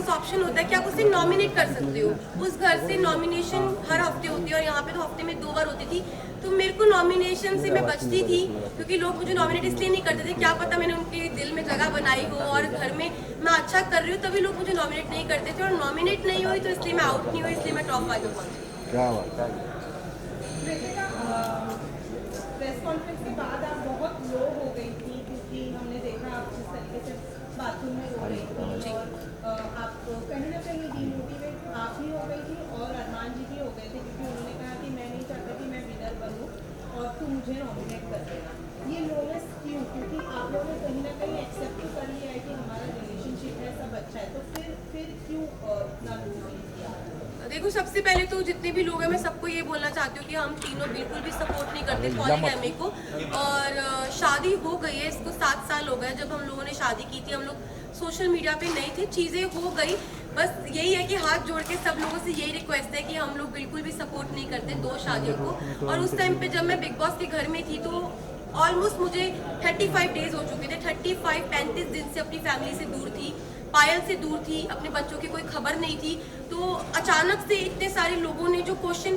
पास option होता है कि आप उसे नॉमिनेट कर सकते हो। उस घर से नॉमिनेशन हर हफ्ते होती है और यहाँ पे तो हफ्ते में 2 बार होती थी। तो मेरे को नॉमिनेशन से मैं बचती थी क्योंकि लोग मुझे नॉमिनेट इसलिए नहीं करते थे, क्या पता मैंने उनके दिल में जगह बनाई हो और घर में मैं अच्छा कर रही हूँ तभी लोग मुझे नॉमिनेट नहीं करते थे, और नॉमिनेट नहीं हुई तो इसलिए मैं आउट नहीं हुई, इसलिए मैं टॉप 5 में पहुंची। क्या बात है। प्रेस कॉन्फ्रेंस के बाद आप बहुत लो हो गई थी क्योंकि हमने देखा आप जिस तरीके से बाथरूम में रो रही थी और आप कहीं ना कहीं डिमोटिवेट आप भी हो गई थी और अरमान जी भी हो गए थे क्योंकि उन्होंने कहा कि मैं नहीं चाहता कि मैं विनर बनूं और तू मुझे नॉमिनेट कर देना। ये लोनेस क्यों? क्योंकि आप लोगों ने कहीं ना कहीं एक्सेप्ट कर लिया है कि हमारा रिलेशनशिप है, सब अच्छा है, तो फिर क्यों इतना लो फील किया? देखो, सबसे पहले तो जितने भी लोग हैं मैं सबको ये बोलना चाहती हूँ कि हम तीनों बिल्कुल भी सपोर्ट नहीं करते पॉलीगैमी को, और शादी हो गई है, इसको 7 साल हो गए। जब हम लोगों ने शादी की थी हम लोग सोशल मीडिया पे नहीं थे, चीज़ें हो गई, बस यही है कि हाथ जोड़ के सब लोगों से यही रिक्वेस्ट है कि हम लोग बिल्कुल भी सपोर्ट नहीं करते 2 शादियों को। और उस टाइम पे जब मैं बिग बॉस के घर में थी तो ऑलमोस्ट मुझे 35 डेज हो चुके थे, 35 दिन से अपनी फैमिली से दूर थी, पायल से दूर थी, अपने बच्चों की कोई खबर नहीं थी। तो अचानक से इतने सारे लोगों ने जो क्वेश्चन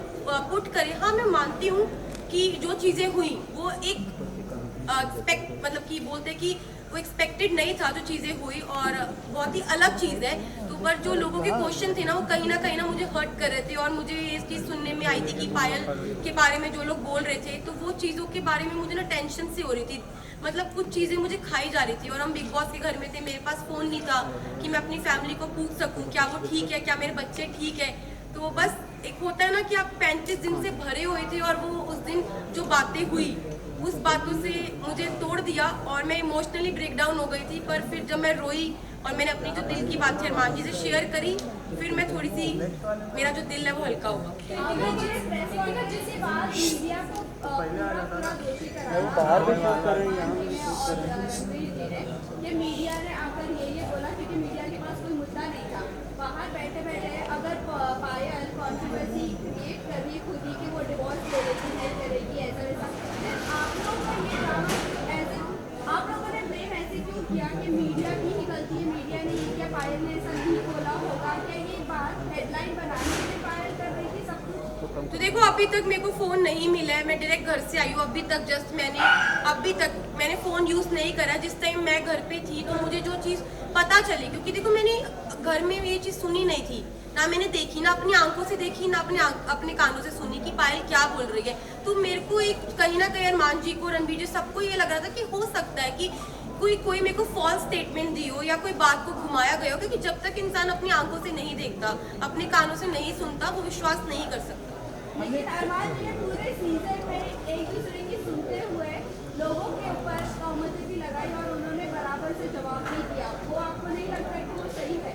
पुट करे, हाँ मैं मानती हूँ कि जो चीज़ें हुई वो एक मतलब कि बोलते कि वो एक्सपेक्टेड नहीं था जो चीज़ें हुई, और बहुत ही अलग चीज़ है। तो पर जो लोगों के क्वेश्चन थे ना वो कहीं ना मुझे हर्ट कर रहे थे, और मुझे ये चीज़ सुनने में आई थी कि पायल के बारे में जो लोग बोल रहे थे तो वो चीज़ों के बारे में मुझे ना टेंशन से हो रही थी, मतलब कुछ चीज़ें मुझे खाई जा रही थी। और हम बिग बॉस के घर में थे, मेरे पास फ़ोन नहीं था कि मैं अपनी फैमिली को पूछ सकूँ क्या वो ठीक है, क्या मेरे बच्चे ठीक है। तो बस एक होता है ना कि आप 35 दिन से भरे हुए थे, और वो उस दिन जो बातें हुई उस बातों से मुझे तोड़ दिया और मैं इमोशनली ब्रेकडाउन हो गई थी। पर फिर जब मैं रोई और मैंने अपनी जो दिल की बात अरमान जी से शेयर करी, फिर मैं थोड़ी सी, मेरा जो दिल है वो हल्का हुआ। मीडिया ने आकर ये बोला क्योंकि मीडिया के पास कोई मुद्दा नहीं था, बाहर बैठे बैठे अगर पायल कॉन्ट्रोवर्सी क्रिएट कर रही खुद ही कि वो डिवोर्स ले लेती है करेगी ऐसा वैसा, आप लोगों का ये ड्रामा ऐसे आप लोगों ने ब्लेम ऐसे क्यों किया कि मीडिया की ही गलती है, मीडिया ने ये किया, पायल ने ऐसा नहीं बोला होगा? क्या ये बात हेडलाइन बनाने के लिए पायल कर रही थी सब कुछ? तो देखो, अभी तक मेरे को फ़ोन नहीं मिला है, मैं डायरेक्ट घर से आई हूँ, अभी तक मैंने फ़ोन यूज़ नहीं करा। जिस टाइम मैं घर पे थी तो मुझे जो चीज़ पता चली, क्योंकि देखो मैंने घर में ये चीज़ सुनी नहीं थी, ना मैंने देखी, ना अपनी आंखों से देखी, ना अपने कानों से सुनी कि पायल क्या बोल रही है। तो मेरे को एक कहीं ना कहीं अरमान जी को, रणबीर जी, सबको ये लग रहा था कि हो सकता है कि कोई मेरे को फॉल्स स्टेटमेंट दी हो या कोई बात को घुमाया गया हो, क्योंकि जब तक इंसान अपनी आंखों से नहीं देखता, अपने कानों से नहीं सुनता, वो विश्वास नहीं कर सकता। लेकिन अरमान जी ने पूरे सीजन में एक दूसरे की सुनते हुए लोगों के ऊपर तहमतें भी लगाई और उन्होंने बराबर से जवाब नहीं दिया। वो आपको नहीं लगता कि वो सही है?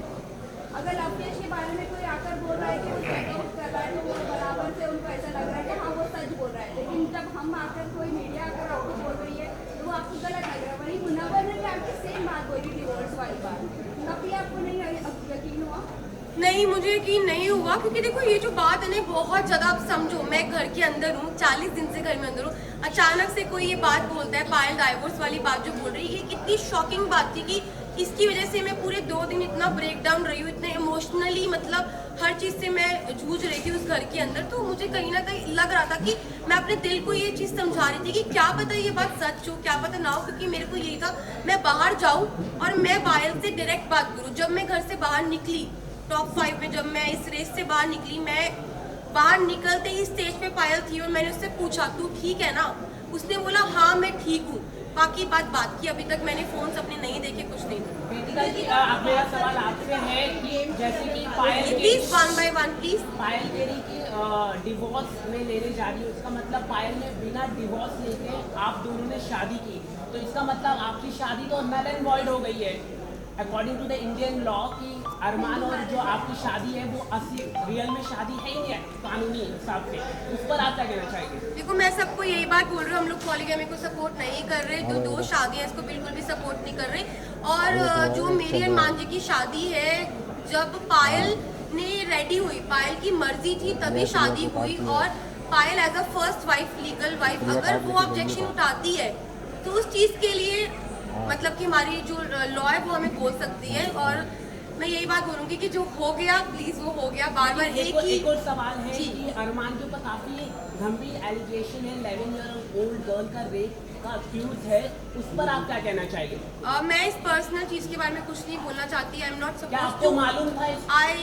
अगर लवकेश के बारे में कोई आकर बोल रहा है कि वो सपोर्ट कर रहा है तो वो बराबर से उनको ऐसा लग रहा है कि हाँ वो सच बोल रहा है, लेकिन जब हम आकर कोई मीडिया आकर आपको बोल रही है तो वो आपको गलत लग रहा है। वही मुनव्वर ने भी आपकी सेम बात बोली डिवोर्स वाली बात, तब भी आपको नहीं यकीन हुआ? नहीं, मुझे यकीन नहीं हुआ, क्योंकि देखो ये जो बात है ना बहुत ज़्यादा, आप समझो मैं घर के अंदर हूँ, 40 दिन से घर में अंदर हूँ, अचानक से कोई ये बात बोलता है, पायल डाइवोर्स वाली बात जो बोल रही है, ये इतनी शॉकिंग बात थी कि इसकी वजह से मैं पूरे 2 दिन इतना ब्रेक डाउन रही हूँ, इतने इमोशनली, मतलब हर चीज़ से मैं जूझ रही थी उस घर के अंदर। तो मुझे कहीं ना कहीं लग रहा था कि मैं अपने दिल को ये चीज़ समझा रही थी कि क्या पता ये बात सच हो, क्या पता ना हो, क्योंकि मेरे को यही था मैं बाहर जाऊँ और मैं पायल से डायरेक्ट बात करूँ। जब मैं घर से बाहर निकली टॉप 5 में, जब मैं इस रेस से बाहर निकली, मैं बाहर निकलते ही स्टेज पे पायल थी और मैंने उससे पूछा तू ठीक है ना? उसने बोला हाँ मैं ठीक हूँ। बाकी बात की, अभी तक मैंने फोन अपने नहीं देखे, कुछ नहीं। अब मेरा सवाल आपसे है कि जैसे कि पायल प्लीज 1 by 1 प्लीज। पायल कह रही कि डिवोर्स में लेने जा रही है, उसका मतलब पायल ने बिना डिवोर्स लेके आप दोनों ने शादी की, तो इसका मतलब आपकी शादी तो नल एंड वॉइड हो गई है according to the Indian law कि अरमान और जो आपकी शादी है वो असली रियल में शादी है ही नहीं है कानूनी हिसाब से। उस पर आप क्या कहना चाहेंगे? देखो, मैं सबको यही बात बोल रही हूँ, हम लोग पॉलीगैमी को सपोर्ट नहीं कर रहे, जो 2 शादियाँ इसको बिल्कुल भी सपोर्ट नहीं कर रहे। और जो मेरी अरमान जी की शादी है, जब पायल ने रेडी हुई, पायल की मर्जी थी तभी शादी हुई, और Payal as a first wife, legal wife, अगर वो ऑब्जेक्शन उठाती है तो उस चीज़ के लिए मतलब कि हमारी जो लॉ है वो हमें बोल सकती है। और मैं यही बात बोलूंगी कि जो हो गया प्लीज वो हो गया, बार बार एक और सवाल है जी। कि अरमान के ऊपर काफी गंभीर एलिगेशन है, 11 ईयर ओल्ड गर्ल का रेप का अक्यूज है, उस पर आप क्या कहना चाहिए? मैं इस पर्सनल चीज के बारे में कुछ नहीं बोलना चाहती। आई एम नॉट क्या सपोज आपको मालूम था I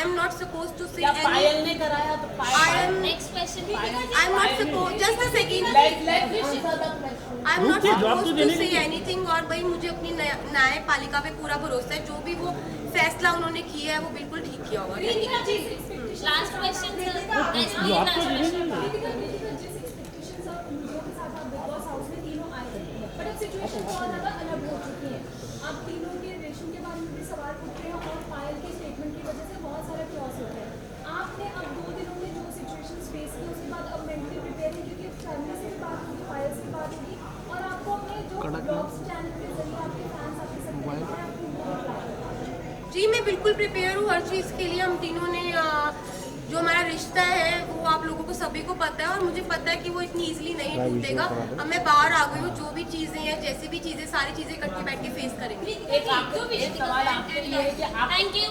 am not suppose to say क्या पायल ने कराया? तो Payal next question I am not suppose just a second I am not suppose to say anything. और भाई मुझे अपनी न्यायपालिका पे पूरा भरोसा है, जो भी वो फैसला उन्होंने किया है वो बिल्कुल ठीक किया होगा। लास्ट क्वेश्चन सिचुएशन बहुत ज़्यादा अलग हो चुकी है। अब तीनों के रिलेशन के बारे में भी सवाल उठ रहे हैं और पायल के स्टेटमेंट की वजह से बहुत सारे क्रॉस होते हैं। आपने अब 2 दिनों में जो सिचुएशन फेस की उसके बाद अब मेंटली प्रिपेयर है, क्योंकि फैमिली से भी बात होगी, पायल से भी बात होगी और आपको अपने जो ब्लॉग्स चैनल के जरिए आपके फैंस आपके सब जी मैं बिल्कुल प्रिपेयर हूँ हर चीज़ के लिए। हम तीनों ने जो हमारा रिश्ता है वो आप लोगों को सभी को पता है और मुझे पता है कि वो इतनी इजीली नहीं टूटेगा। अब मैं बाहर आ गई हूँ, जो भी चीज़ें हैं, जैसे भी चीज़ें, सारी चीज़ें इकट्ठी बैठ के फेस करेंगे। एक सवाल आपके लिए है कि आप थैंक यू